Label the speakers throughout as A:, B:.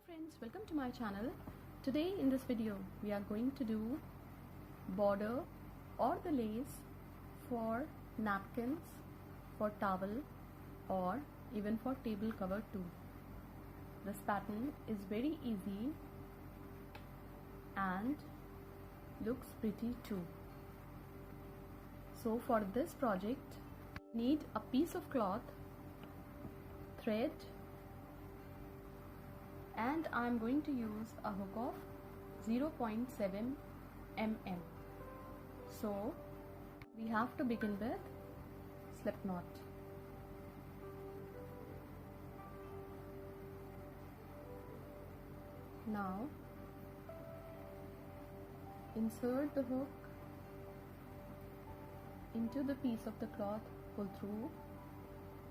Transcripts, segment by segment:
A: friends, welcome to my channel. Today in this video we are going to do border or the lace for napkins, for towel or even for table cover too. This pattern is very easy and looks pretty too. So for this project need a piece of cloth, thread, and I am going to use a hook of 0.7 mm. So we have to begin with slip knot. Now insert the hook into the piece of the cloth, pull through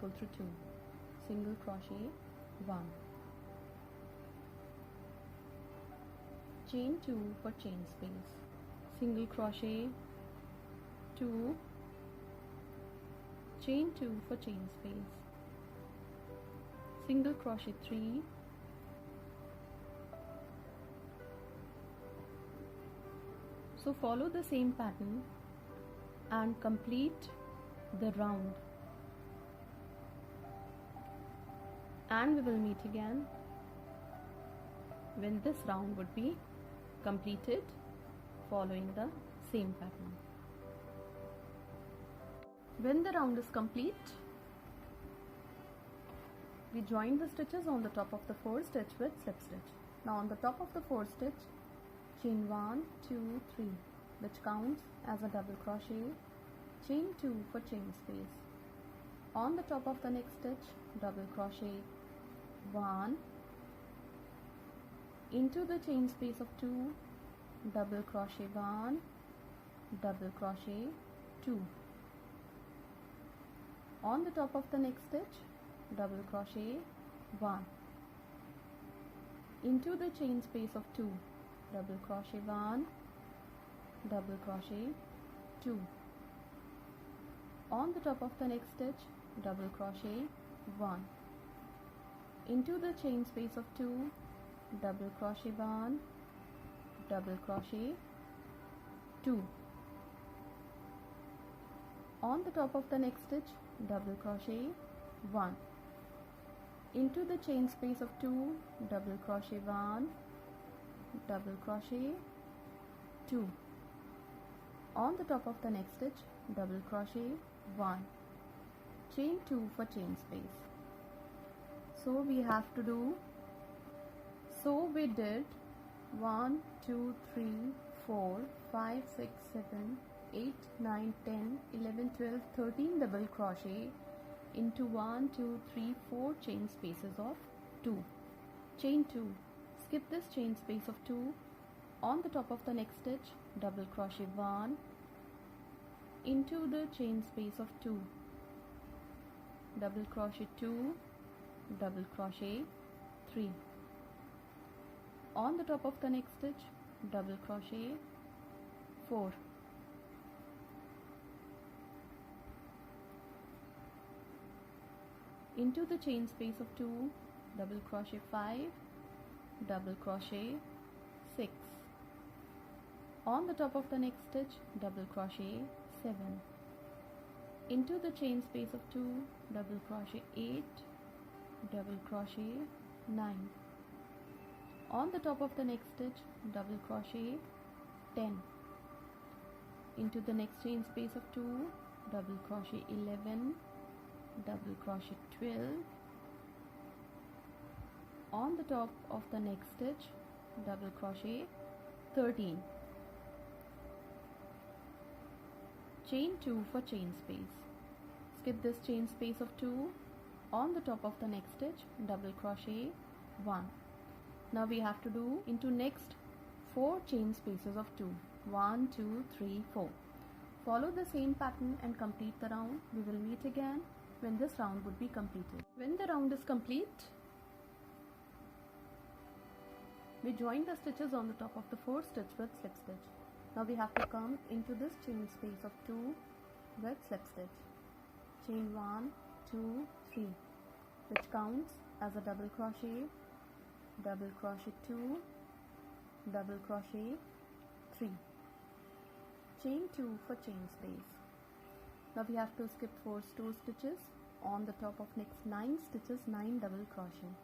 A: 2, single crochet 1, chain 2 for chain space, single crochet 2, chain 2 for chain space, single crochet 3, so follow the same pattern and complete the round, and we will meet again when this round would be completed following the same pattern. When the round is complete, we join the stitches on the top of the 4 stitch with slip stitch. Now on the top of the 4 stitch, chain 1, 2, 3, which counts as a double crochet, chain 2 for chain space. On the top of the next stitch, double crochet 1, into the chain space of 2, double crochet 1, double crochet 2. On the top of the next stitch, double crochet 1, into the chain space of 2, double crochet 1, double crochet 2. On the top of the next stitch, double crochet 1, into the chain space of 2, double crochet 1, double crochet 2. On the top of the next stitch, double crochet 1, into the chain space of 2, double crochet 1, double crochet 2. On the top of the next stitch, double crochet 1, chain 2 for chain space. So we have to do, so we did 1, 2, 3, 4, 5, 6, 7, 8, 9, 10, 11, 12, 13 double crochet into 1, 2, 3, 4 chain spaces of 2, chain 2, skip this chain space of 2, on the top of the next stitch, double crochet 1, into the chain space of 2, double crochet 2, double crochet 3. On the top of the next stitch, double crochet 4. Into the chain space of 2, double crochet 5, double crochet 6. On the top of the next stitch, double crochet 7. Into the chain space of 2, double crochet 8, double crochet 9. On the top of the next stitch, double crochet 10. Into the next chain space of 2, double crochet 11, double crochet 12. On the top of the next stitch, double crochet 13. Chain 2 for chain space. Skip this chain space of 2. On the top of the next stitch, double crochet 1. Now we have to do into next 4 chain spaces of 2. 1, 2, 3, 4. Follow the same pattern and complete the round. We will meet again when this round would be completed. When the round is complete, we join the stitches on the top of the 4 stitch with slip stitch. Now we have to come into this chain space of 2 with slip stitch. Chain 1, 2, 3, which counts as a double crochet double crochet 2, double crochet 3, chain 2 for chain space. Now we have to skip 4 store stitches. On the top of next 9 stitches, 9 double crochet.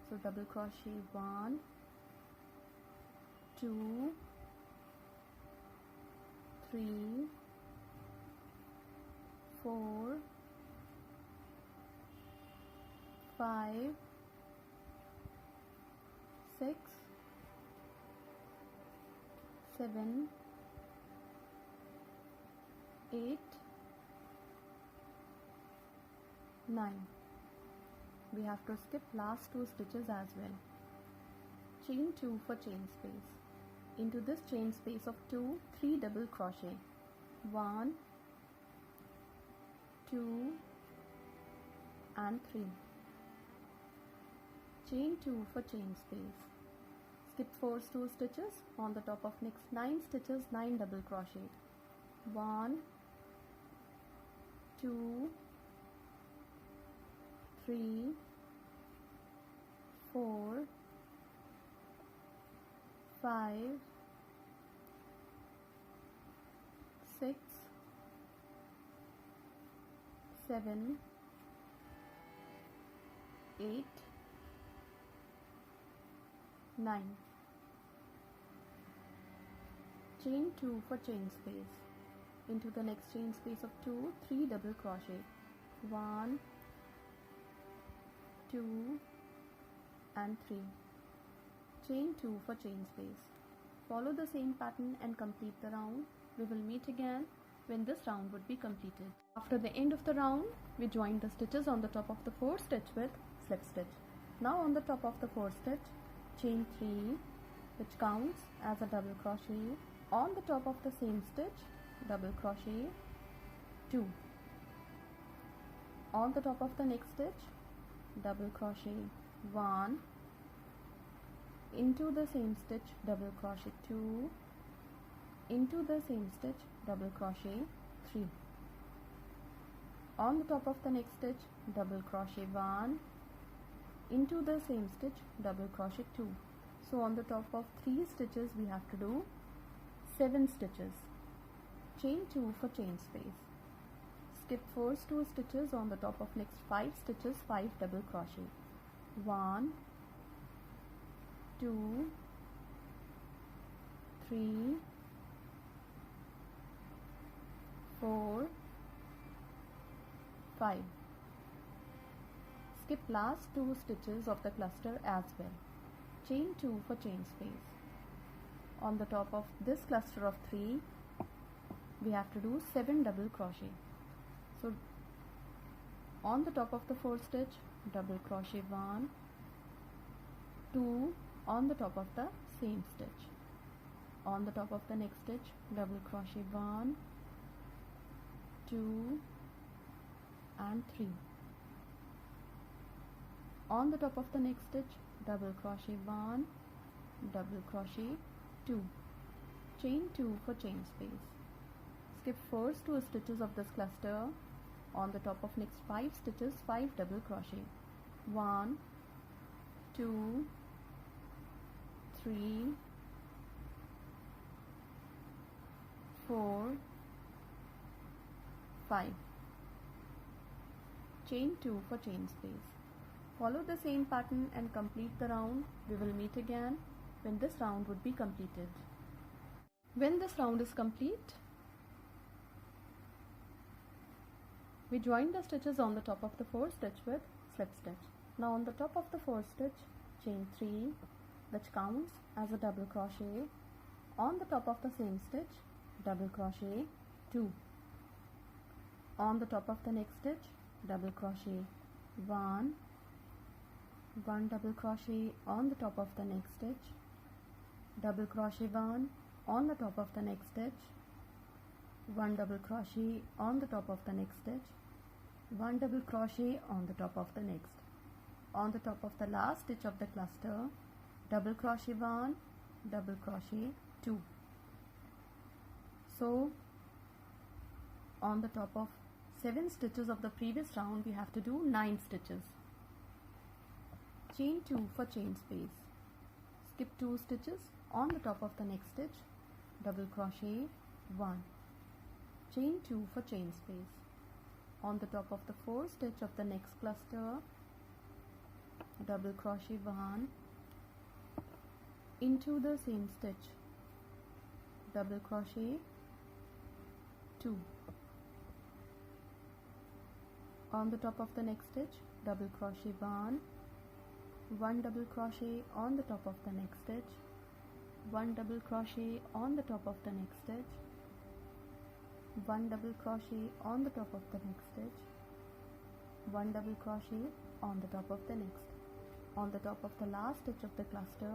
A: So double crochet 1, 2, 3, 4, 5, 6, 7, 8, 9. We have to skip last 2 stitches as well. Chain 2 for chain space. Into this chain space of 2, 3 double crochet. 1, 2 and 3. Chain 2 for chain space. Skip 4 store stitches. On the top of next 9 stitches, 9 double crochet. 1, 2, 3, 4, 5, 6, 7, 8, 9. Chain 2 for chain space. Into the next chain space of 2, 3 double crochet. 1, 2 and 3. Chain 2 for chain space. Follow the same pattern and complete the round. We will meet again when this round would be completed. After the end of the round, we join the stitches on the top of the 4th stitch with slip stitch. Now on the top of the 4th stitch, chain 3, which counts as a double crochet. On the top of the same stitch, double crochet 2. On the top of the next stitch, double crochet 1. Into the same stitch, double crochet 2. Into the same stitch, double crochet 3. On the top of the next stitch, double crochet 1. Into the same stitch, double crochet 2. So on the top of 3 stitches we have to do 7 stitches. Chain 2 for chain space. Skip 4 store stitches. On the top of next 5 stitches, 5 double crochet. 1, 2, 3, 4, 5. Skip last 2 stitches of the cluster as well. Chain 2 for chain space. On the top of this cluster of 3, we have to do 7 double crochet. So on the top of the 4th stitch, double crochet 1, 2 on the top of the same stitch. On the top of the next stitch, double crochet 1, 2 and 3. On the top of the next stitch, double crochet 1, double crochet 2. Chain 2 for chain space. Skip 4 store stitches of this cluster. On the top of next 5 stitches, 5 double crochet. 1, 2, 3, 4, 5. Chain 2 for chain space. Follow the same pattern and complete the round. We will meet again when this round would be completed. When this round is complete, we join the stitches on the top of the 4th stitch with slip stitch. Now on the top of the 4th stitch, chain 3, which counts as a double crochet. On the top of the same stitch, double crochet 2. On the top of the next stitch, double crochet 1, 1 double crochet on the top of the next stitch, double crochet 1 on the top of the next stitch, 1 double crochet on the top of the next stitch, 1 double crochet on the top of the next. On the top of the last stitch of the cluster, double crochet 1, double crochet 2. So on the top of 7 stitches of the previous round, we have to do 9 stitches. Chain 2 for chain space. skip 2 stitches. On the top of the next stitch, double crochet 1, chain 2 for chain space. On the top of the 4th stitch of the next cluster, double crochet 1, into the same stitch, double crochet 2. On the top of the next stitch, double crochet 1 double crochet on the top of the next stitch, 1 double crochet on the top of the next stitch, 1 double crochet on the top of the next stitch, 1 double crochet on the top of the next. On the top of the last stitch of the cluster,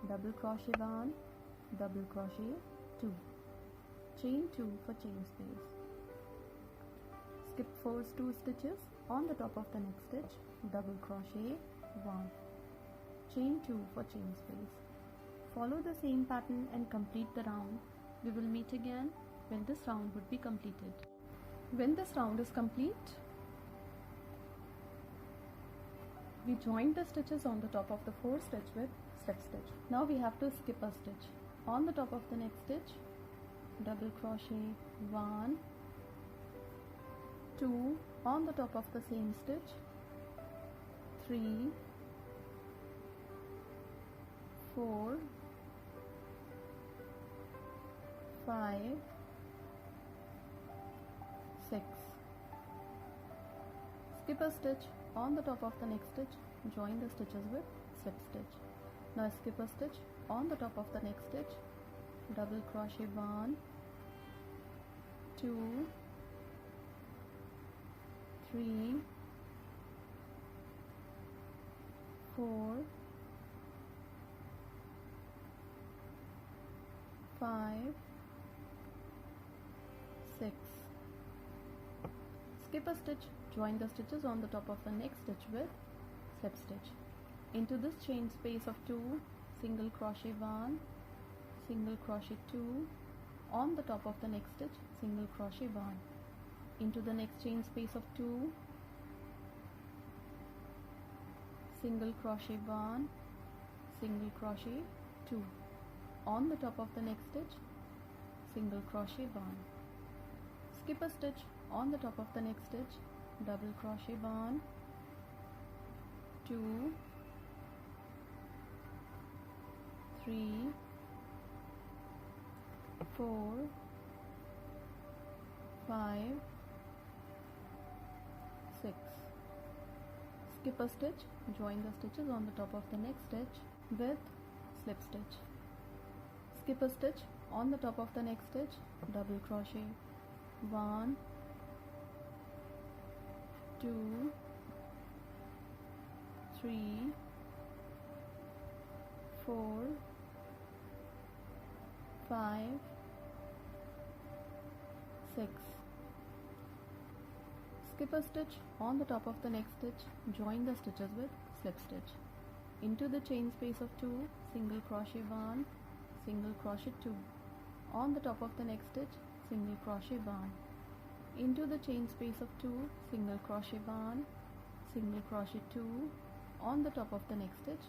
A: double crochet 1, double crochet 2, chain 2 for chain space. Skip 2 stitches. On the top of the next stitch, double crochet 1, chain 2 for chain space. Follow the same pattern and complete the round. We will meet again when this round would be completed. When this round is complete, we join the stitches on the top of the 4th stitch with slip stitch. Now we have to skip a stitch. On the top of the next stitch, double crochet 1, 2, on the top of the same stitch, 3, 4, 5, 6. Skip a stitch. On the top of the next stitch, join the stitches with slip stitch. Now skip a stitch. On the top of the next stitch, double crochet 1, 2, 3, 4, 5, 6. Skip a stitch. Join the stitches on the top of the next stitch with slip stitch. Into this chain space of 2, single crochet 1, single crochet 2, on the top of the next stitch, single crochet 1. Into the next chain space of 2, single crochet 1, single crochet 2. On the top of the next stitch, single crochet 1. Skip a stitch. On the top of the next stitch, double crochet 1, 2, 3, 4, 5, 6. Skip a stitch. Join the stitches on the top of the next stitch with slip stitch. Skip a stitch. On the top of the next stitch, double crochet 1, 2, 3, 4, 5, 6. Skip a stitch. On the top of the next stitch, join the stitches with slip stitch. Into the chain space of 2, single crochet 1, single crochet 2. On the top of the next stitch, single crochet 1. Into the chain space of 2, single crochet 1, single crochet 2. On the top of the next stitch,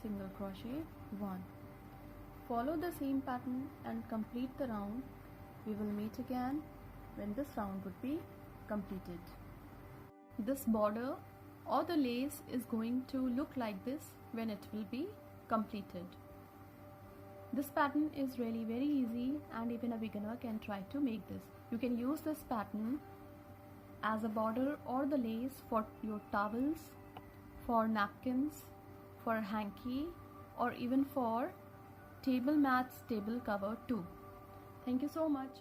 A: single crochet 1. Follow the same pattern and complete the round. We will meet again when this round would be completed. This border or the lace is going to look like this when it will be completed. This pattern is really very easy and even a beginner can try to make this. You can use this pattern as a border or the lace for your towels, for napkins, for hanky, or even for table mats, table cover too. Thank you so much.